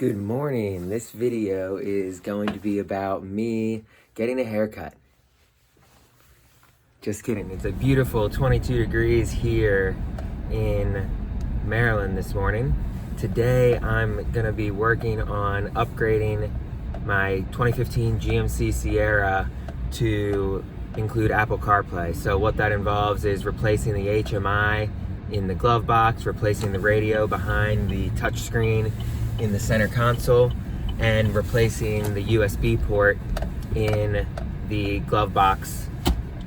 Good morning. This video is going to be about me getting a haircut. Just kidding. It's a beautiful 22 degrees here in Maryland this morning. Today I'm going to be working on upgrading my 2015 GMC Sierra to include Apple CarPlay. So what that involves is replacing the HMI in the glove box, replacing the radio behind the touchscreen in the center console, and replacing the USB port in the glove box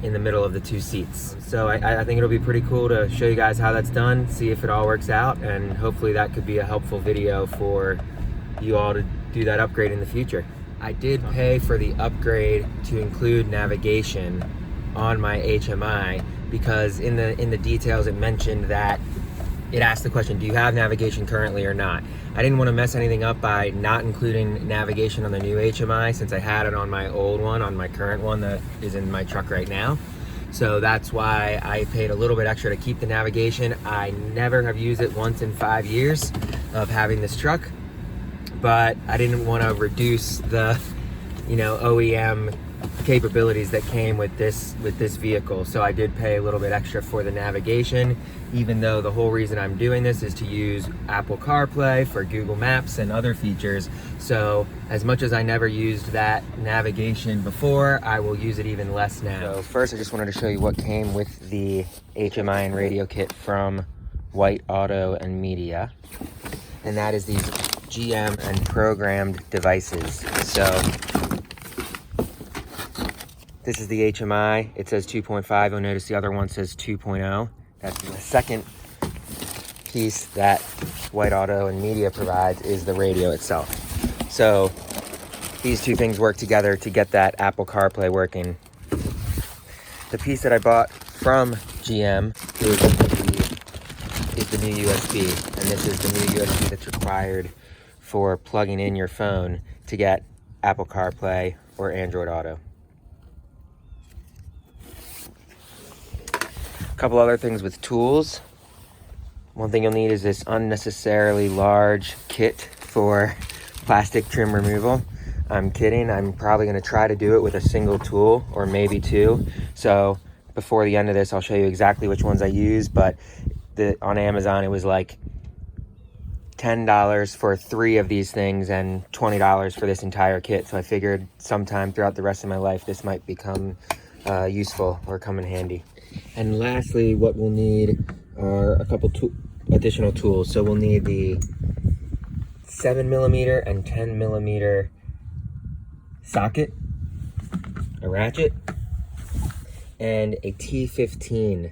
in the middle of the two seats. So I think it'll be pretty cool to show you guys how that's done, see if it all works out, and hopefully that could be a helpful video for you all to do that upgrade in the future. I did pay for the upgrade to include navigation on my HMI because in the details it mentioned that it asked the question, do you have navigation currently or not? I didn't want to mess anything up by not including navigation on the new HMI since I had it on my old one, on my current one that is in my truck right now. So that's why I paid a little bit extra to keep the navigation. I never have used it once in 5 years of having this truck, but I didn't want to reduce the, OEM capabilities that came with this vehicle. So I did pay a little bit extra for the navigation, even though the whole reason I'm doing this is to use Apple CarPlay for Google Maps and other features. So as much as I never used that navigation before, I will use it even less now. So first I just wanted to show you what came with the HMI and radio kit from White Auto and Media. And that is these GM and programmed devices. So this is the HMI. It says 2.5. You'll notice the other one says 2.0. That's the second piece that White Auto and Media provides is the radio itself. So these two things work together to get that Apple CarPlay working. The piece that I bought from GM is the new USB. And this is the new USB that's required for plugging in your phone to get Apple CarPlay or Android Auto. A couple other things with tools. One thing you'll need is this unnecessarily large kit for plastic trim removal. I'm kidding. I'm probably going to try to do it with a single tool or maybe two. So before the end of this, I'll show you exactly which ones I use. But on Amazon, it was like $10 for 3 of these things and $20 for this entire kit. So I figured sometime throughout the rest of my life, this might become useful or come in handy. And lastly, what we'll need are a couple additional tools. So we'll need the 7mm and 10mm socket, a ratchet, and a T15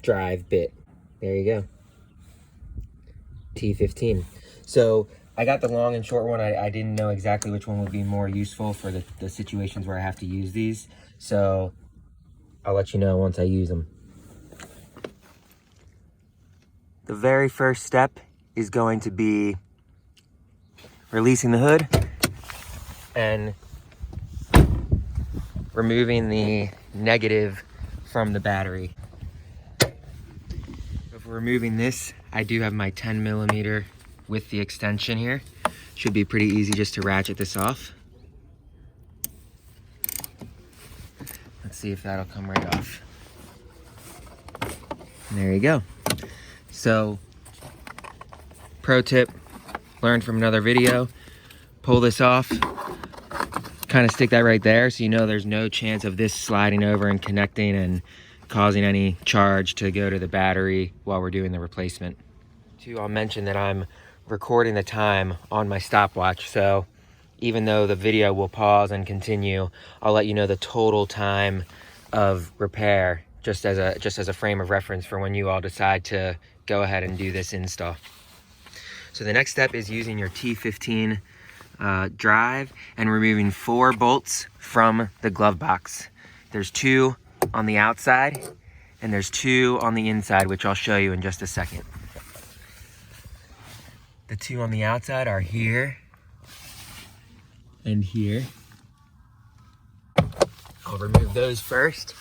drive bit. There you go. T15. So I got the long and short one. I didn't know exactly which one would be more useful for the situations where I have to use these. So I'll let you know once I use them. The very first step is going to be releasing the hood and removing the negative from the battery. Before removing this, I do have my 10mm with the extension here. Should be pretty easy just to ratchet this off. Let's see if that'll come right off. And there you go. So, pro tip, learned from another video, pull this off, kind of stick that right there so you know there's no chance of this sliding over and connecting and causing any charge to go to the battery while we're doing the replacement. I'll mention that I'm recording the time on my stopwatch, so even though the video will pause and continue, I'll let you know the total time of repair just as a frame of reference for when you all decide to go ahead and do this install. So the next step is using your T15 drive and removing 4 bolts from the glove box. There's 2 on the outside and there's 2 on the inside, which I'll show you in just a second. The 2 on the outside are here and here. I'll remove those first,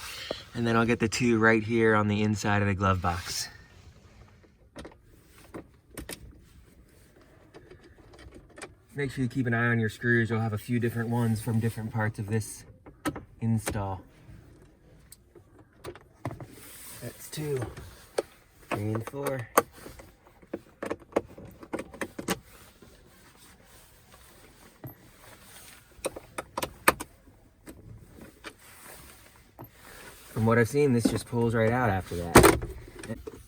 and then I'll get the 2 right here on the inside of the glove box. make sure you keep an eye on your screws. You'll have a few different ones from different parts of this install. That's 2, 3, and 4. From what I've seen, this just pulls right out after that.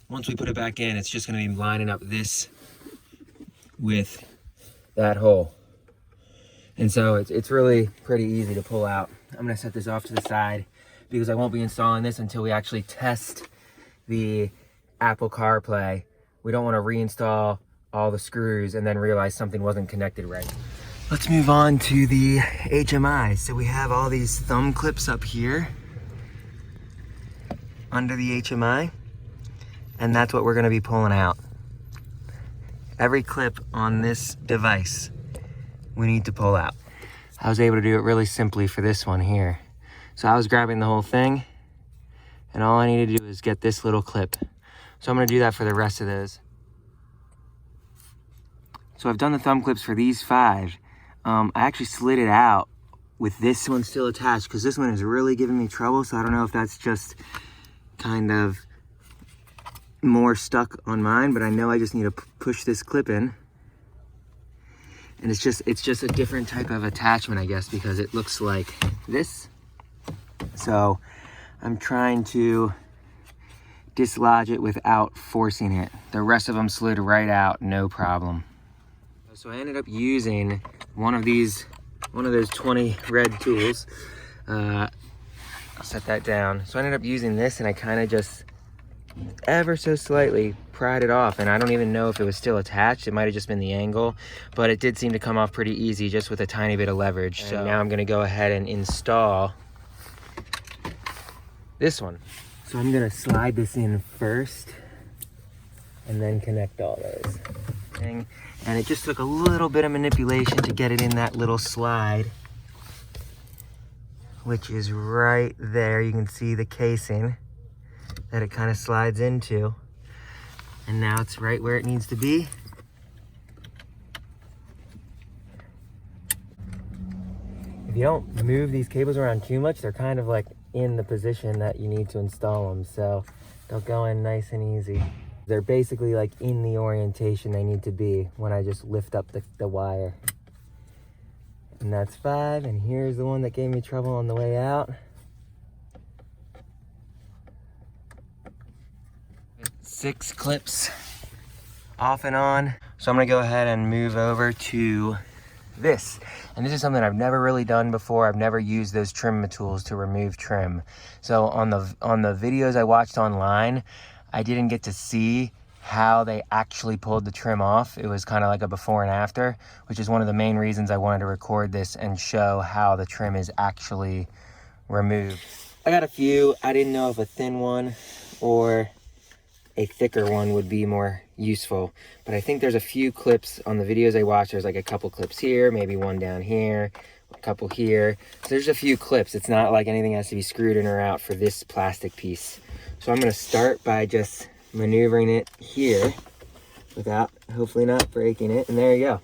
Once we put it back in, it's just going to be lining up this with that hole. And so it's really pretty easy to pull out. I'm going to set this off to the side because I won't be installing this until we actually test the Apple CarPlay. We don't want to reinstall all the screws and then realize something wasn't connected right. Let's move on to the HMI. So we have all these thumb clips up here under the HMI, and that's what we're going to be pulling out. Every clip on this device we need to pull out. I was able to do it really simply for this one here. So I was grabbing the whole thing, and all I need to do is get this little clip. So I'm going to do that for the rest of those. So I've done the thumb clips for these 5. I actually slid it out with this one still attached because this one is really giving me trouble, so I don't know if that's just kind of more stuck on mine, but I know I just need to push this clip in. And it's just a different type of attachment, I guess, because it looks like this. So I'm trying to dislodge it without forcing it. The rest of them slid right out, no problem. So I ended up using one of those 20 red tools. I'll set that down. So I ended up using this, and I kind of just ever so slightly pried it off, and I don't even know if it was still attached. It might have just been the angle, but it did seem to come off pretty easy just with a tiny bit of leverage. So now I'm going to go ahead and install this one. So I'm going to slide this in first and then connect all those. And it just took a little bit of manipulation to get it in that little slide, which is right there. You can see the casing that it kind of slides into. And now it's right where it needs to be. If you don't move these cables around too much, they're kind of like in the position that you need to install them. So they'll go in nice and easy. They're basically like in the orientation they need to be when I just lift up the wire. And that's 5, and here's the one that gave me trouble on the way out. 6 clips off and on. So I'm gonna go ahead and move over to this. And this is something I've never really done before. I've never used those trim tools to remove trim. So on the videos I watched online, I didn't get to see how they actually pulled the trim off. It was kind of like a before and after, which is one of the main reasons I wanted to record this and show how the trim is actually removed. I got a few. I didn't know if a thin one or a thicker one would be more useful, but I think there's a few clips on the videos I watched. There's like a couple clips here, maybe one down here, a couple here. So there's a few clips. It's not like anything has to be screwed in or out for this plastic piece. So I'm going to start by just maneuvering it here without hopefully not breaking it. And there you go.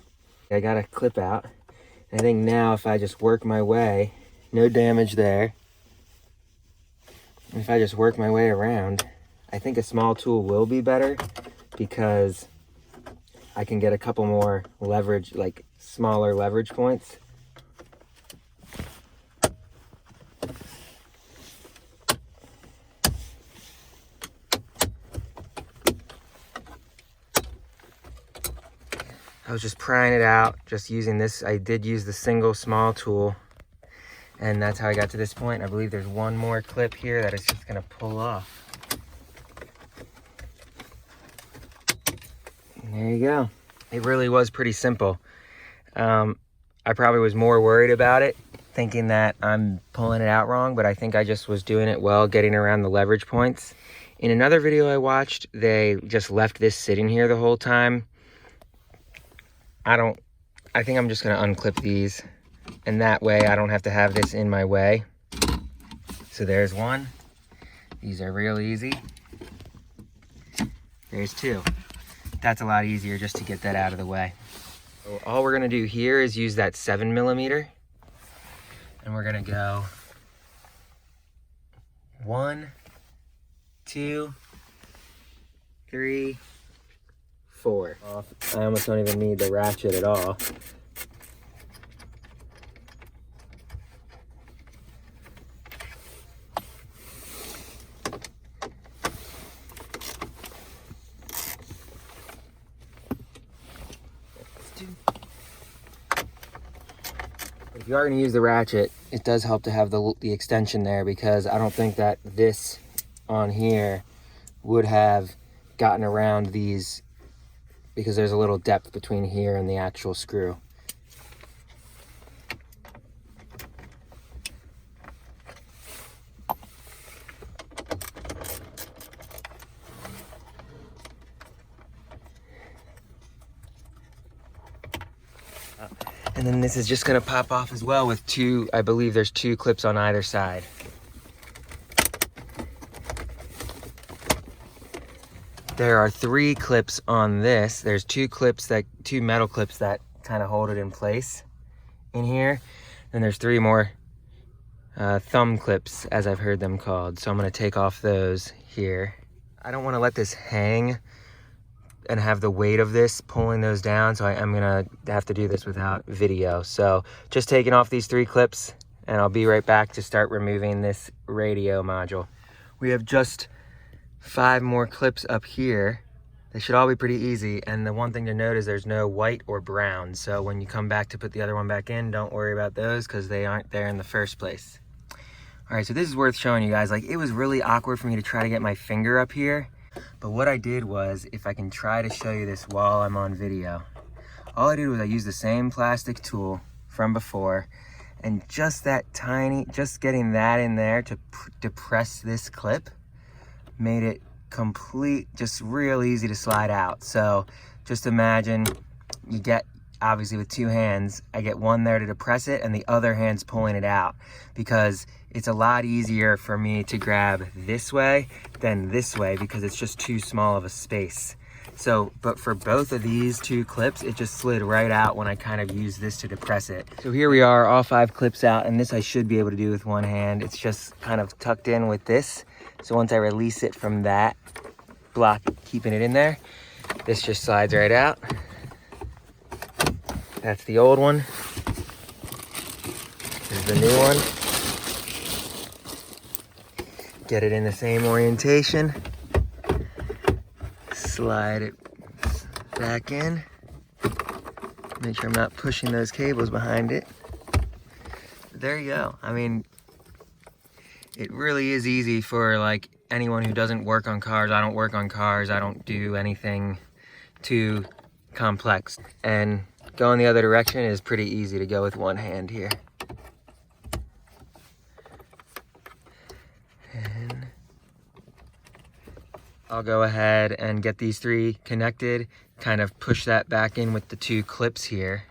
I got a clip out. I think now if I just work my way, no damage there. If I just work my way around, I think a small tool will be better because I can get a couple more leverage, like smaller leverage points. I was just prying it out, just using this. I did use the single small tool, and that's how I got to this point. I believe there's one more clip here that it's just gonna pull off. And there you go. It really was pretty simple. I probably was more worried about it, thinking that I'm pulling it out wrong, but I think I just was doing it well, getting around the leverage points. In another video I watched, they just left this sitting here the whole time. I think I'm just gonna unclip these, and that way I don't have to have this in my way. So there's one. These are real easy. There's 2. That's a lot easier just to get that out of the way. So all we're gonna do here is use that 7mm, and we're gonna go 1, 2, 3, 4. I almost don't even need the ratchet at all. If you are going to use the ratchet, it does help to have the extension there, because I don't think that this on here would have gotten around these, because there's a little depth between here and the actual screw. And then this is just gonna pop off as well with two, I believe there's 2 clips on either side. There are 3 clips on this. There's 2 metal clips that kind of hold it in place in here. And there's 3 more thumb clips, as I've heard them called. So I'm gonna take off those here. I don't wanna let this hang and have the weight of this pulling those down, so I'm gonna have to do this without video. So just taking off these 3 clips, and I'll be right back to start removing this radio module. We have just 5 more clips up here. They should all be pretty easy, and the one thing to note is there's no white or brown, so when you come back to put the other one back in, don't worry about those because they aren't there in the first place. All right, so this is worth showing you guys. Like, it was really awkward for me to try to get my finger up here. But what I did was, if I can try to show you this while I'm on video, all I did was I used the same plastic tool from before, and just getting that in there to depress this clip made it just real easy to slide out. So just imagine you get, obviously with 2 hands, I get one there to depress it and the other hand's pulling it out, because it's a lot easier for me to grab this way than this way because it's just too small of a space. So, but for both of these 2 clips, it just slid right out when I kind of used this to depress it. So here we are, all 5 clips out, and this I should be able to do with one hand. It's just kind of tucked in with this. So once I release it from that block, keeping it in there, this just slides right out. That's the old one. Here's the new one. Get it in the same orientation. Slide it back in. Make sure I'm not pushing those cables behind it. There you go. I mean, it really is easy for like anyone who doesn't work on cars. I don't work on cars. I don't do anything too complex. And going the other direction is pretty easy to go with one hand here. And I'll go ahead and get these 3 connected, kind of push that back in with the 2 clips here.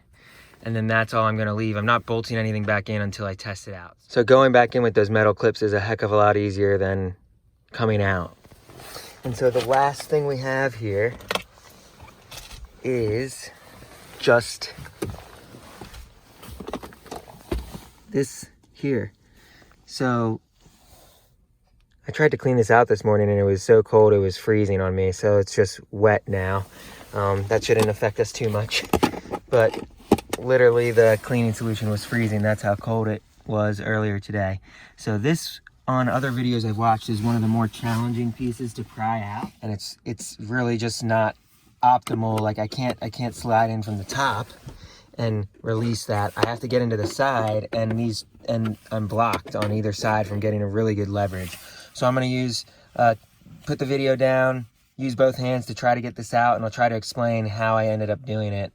And then that's all I'm gonna leave. I'm not bolting anything back in until I test it out. So going back in with those metal clips is a heck of a lot easier than coming out. And so the last thing we have here is just this here. So I tried to clean this out this morning and it was so cold it was freezing on me, so it's just wet now. That shouldn't affect us too much, but literally the cleaning solution was freezing. That's how cold it was earlier today. So this, on other videos I've watched, is one of the more challenging pieces to pry out, and it's really just not optimal. Like I can't slide in from the top and release that. I have to get into the side, and I'm blocked on either side from getting a really good leverage. So I'm gonna put the video down, use both hands to try to get this out, and I'll try to explain how I ended up doing it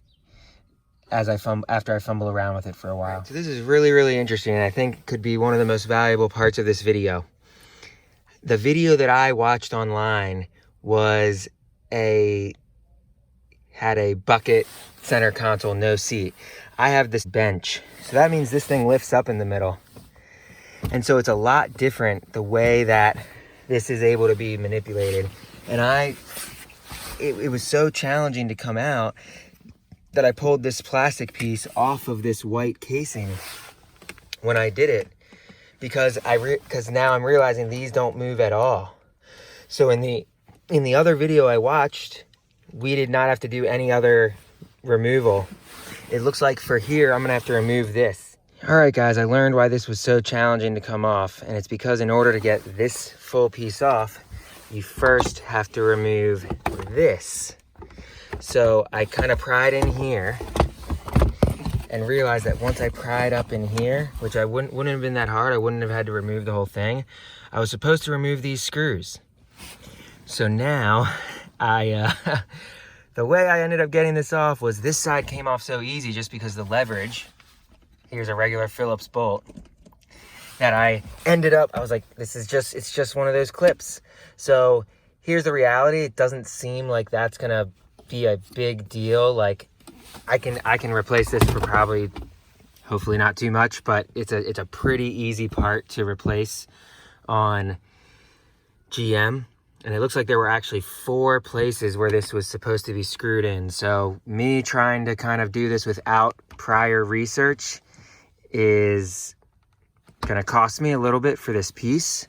after I fumble around with it for a while. So this is really, really interesting, and I think could be one of the most valuable parts of this video. The video that I watched online had a bucket center console, no seat. I have this bench, so that means this thing lifts up in the middle. And so it's a lot different the way that this is able to be manipulated. And it was so challenging to come out. that I pulled this plastic piece off of this white casing when I did it, because now I'm realizing these don't move at all. So in the other video I watched, we did not have to do any other removal. It looks like for here, I'm gonna have to remove this. All right, guys, I learned why this was so challenging to come off, and it's because in order to get this full piece off, you first have to remove this. So I kind of pried in here and realized that once I pried up in here, which I wouldn't have been that hard, I wouldn't have had to remove the whole thing. I was supposed to remove these screws. So now the way I ended up getting this off was this side came off so easy just because the leverage, here's a regular Phillips bolt, that I ended up, I was like, it's just one of those clips. So here's the reality. It doesn't seem like that's gonna be a big deal. Like I can replace this for probably, hopefully not too much, but it's a pretty easy part to replace on GM. And it looks like there were actually 4 places where this was supposed to be screwed in. So me trying to kind of do this without prior research is gonna cost me a little bit for this piece,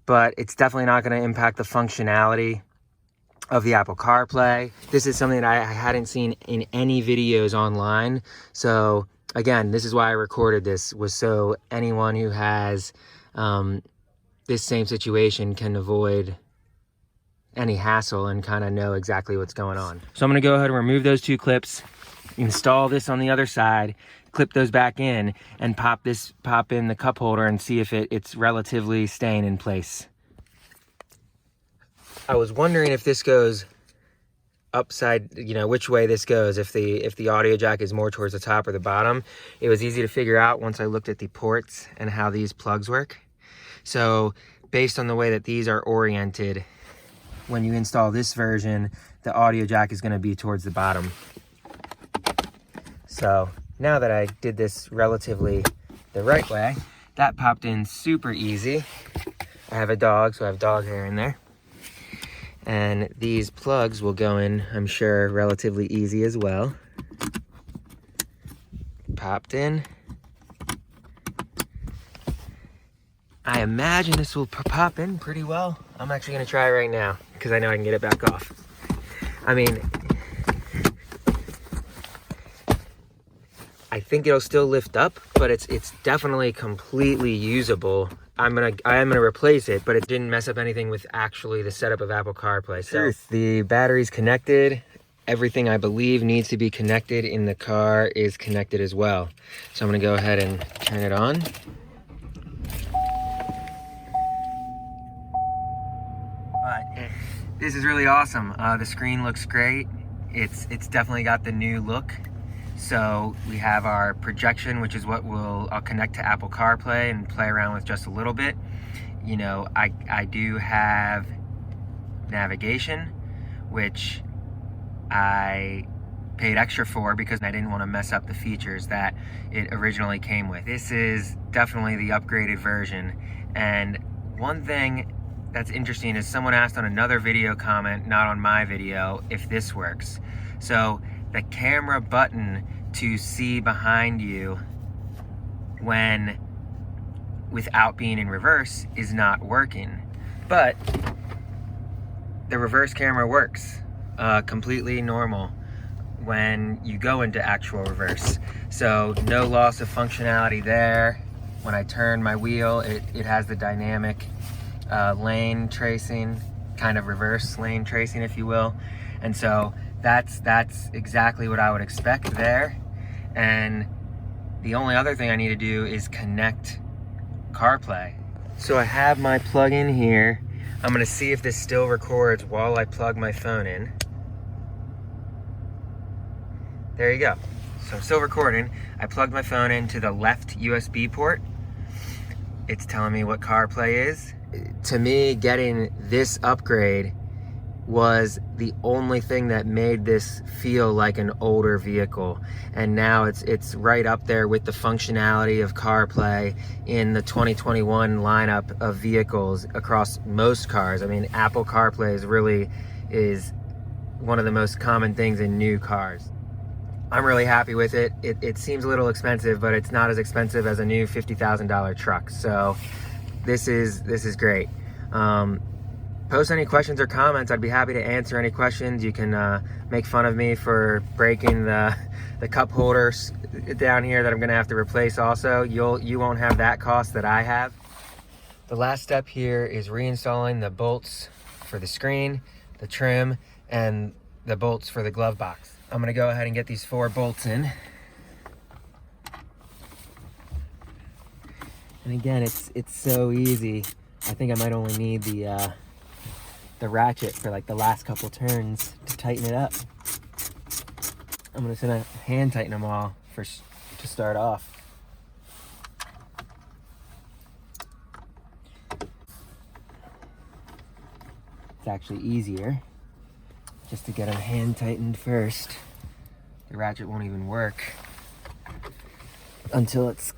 but it's definitely not gonna impact the functionality of the Apple CarPlay. This is something that I hadn't seen in any videos online. So again, this is why I recorded this, was so anyone who has this same situation can avoid any hassle and kind of know exactly what's going on. So I'm gonna go ahead and remove those 2 clips, install this on the other side, clip those back in, and pop in the cup holder and see if it's relatively staying in place. I was wondering if this goes upside, which way this goes, if the audio jack is more towards the top or the bottom. It was easy to figure out once I looked at the ports and how these plugs work. So based on the way that these are oriented, when you install this version, the audio jack is going to be towards the bottom. So now that I did this relatively the right way, that popped in super easy. I have a dog, so I have dog hair in there. And these plugs will go in, I'm sure, relatively easy as well. Popped in. I imagine this will pop in pretty well. I'm actually gonna try it right now because I know I can get it back off. I mean, I think it'll still lift up, but it's definitely completely usable. I am gonna replace it, but it didn't mess up anything with actually the setup of Apple CarPlay. So the battery's connected. Everything I believe needs to be connected in the car is connected as well. So I'm gonna go ahead and turn it on. This is really awesome. The screen looks great. It's definitely got the new look. So we have our projection, which is what I'll connect to Apple CarPlay and play around with just a little bit. I do have navigation, which I paid extra for because I didn't want to mess up the features that it originally came with. This is definitely the upgraded version. And one thing that's interesting is someone asked on another video comment, not on my video, if this works. So the camera button to see behind you without being in reverse is not working. But the reverse camera works completely normal when you go into actual reverse. So no loss of functionality there. When I turn my wheel, it has the dynamic lane tracing, kind of reverse lane tracing, if you will. And so that's exactly what I would expect there. And the only other thing I need to do is connect CarPlay. So I have my plug in here. I'm gonna see if this still records while I plug my phone in. There you go. So I'm still recording. I plugged my phone into the left USB port. It's telling me what CarPlay is. To me, getting this upgrade was the only thing that made this feel like an older vehicle. And now it's right up there with the functionality of CarPlay in the 2021 lineup of vehicles across most cars. I mean, Apple CarPlay is one of the most common things in new cars. I'm really happy with it. It seems a little expensive, but it's not as expensive as a new $50,000 truck. So this is great. Post any questions or comments. I'd be happy to answer any questions. You can make fun of me for breaking the cup holders down here that I'm gonna have to replace also. You won't have that cost that I have. The last step here is reinstalling the bolts for the screen, the trim, and the bolts for the glove box. I'm gonna go ahead and get these 4 bolts in. And again, it's so easy. I think I might only need the ratchet for like the last couple turns to tighten it up. I'm just gonna hand tighten them all to start off. It's actually easier just to get them hand tightened first. The ratchet won't even work until it's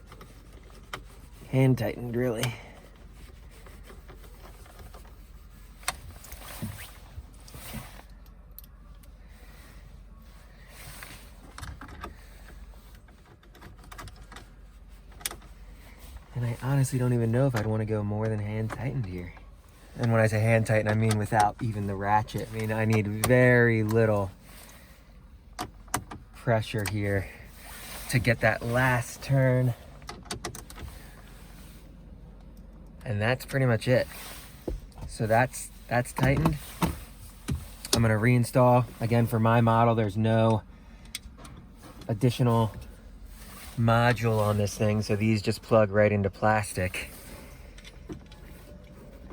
hand tightened, really. And I honestly don't even know if I'd want to go more than hand tightened here. And when I say hand tighten, I mean without even the ratchet. I mean, I need very little pressure here to get that last turn. And that's pretty much it. So that's tightened. I'm gonna reinstall. Again, for my model, there's no additional module on this thing, so these just plug right into plastic.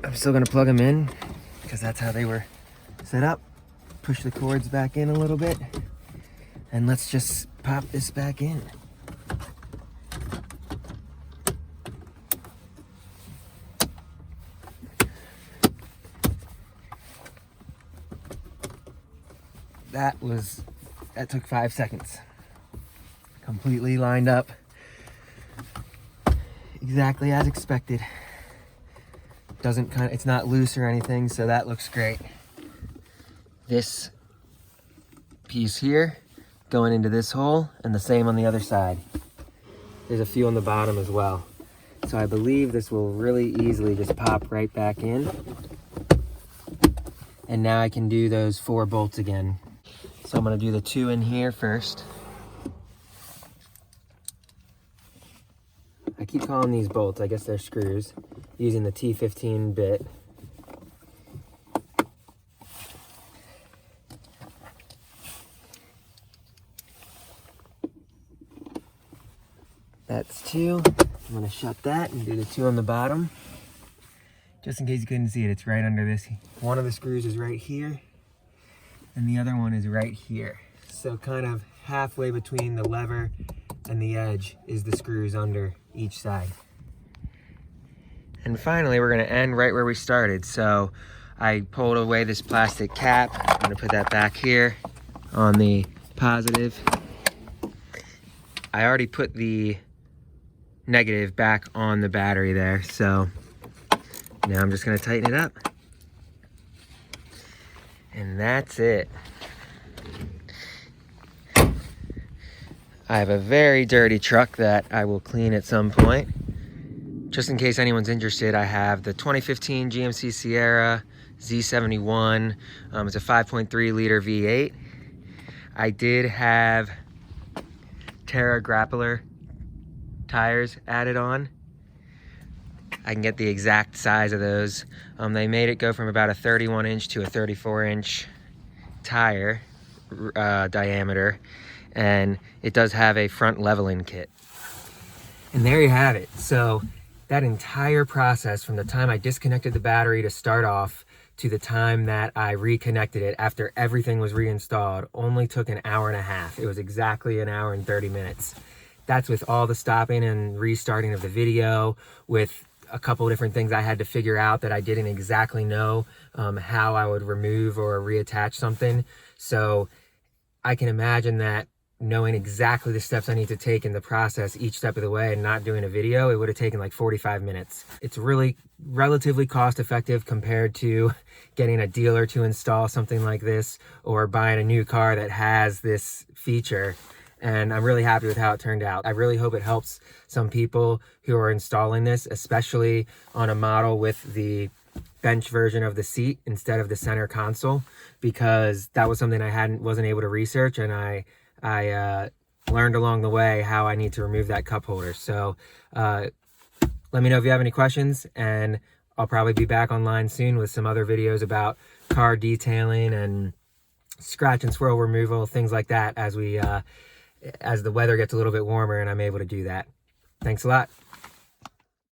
I'm still gonna plug them in because that's how they were set up. Push the cords back in a little bit, and let's just pop this back in. That took 5 seconds. Completely lined up, exactly as expected. It's not loose or anything, so that looks great. This piece here going into this hole, and the same on the other side. There's a few on the bottom as well. So I believe this will really easily just pop right back in. And now I can do those 4 bolts again. So I'm gonna do the 2 in here first. I keep calling these bolts, I guess they're screws, using the T15 bit. That's 2. I'm gonna shut that and do the 2 on the bottom. Just in case you couldn't see it, it's right under this. One of the screws is right here, and the other one is right here. So kind of halfway between the lever and the edge is the screws under each side. And finally, we're gonna end right where we started. So I pulled away this plastic cap. I'm gonna put that back here on the positive. I already put the negative back on the battery there. So now I'm just gonna tighten it up. And that's it. I have a very dirty truck that I will clean at some point. Just in case anyone's interested, I have the 2015 GMC Sierra Z71. It's a 5.3 liter V8. I did have Terra grappler tires added on. I can get the exact size of those. They made it go from about a 31 inch to a 34 inch tire diameter. And it does have a front leveling kit. And there you have it. So that entire process from the time I disconnected the battery to start off to the time that I reconnected it after everything was reinstalled only took an hour and a half. It was exactly an hour and 30 minutes. That's with all the stopping and restarting of the video, with a couple of different things I had to figure out that I didn't exactly know how I would remove or reattach something. So I can imagine that knowing exactly the steps I need to take in the process each step of the way and not doing a video, it would have taken like 45 minutes. It's really relatively cost effective compared to getting a dealer to install something like this or buying a new car that has this feature. and I'm really happy with how it turned out. I really hope it helps some people who are installing this, especially on a model with the bench version of the seat instead of the center console, because that was something I wasn't able to research, and I learned along the way how I need to remove that cup holder. So let me know if you have any questions, and I'll probably be back online soon with some other videos about car detailing and scratch and swirl removal, things like that, as the weather gets a little bit warmer and I'm able to do that. Thanks a lot.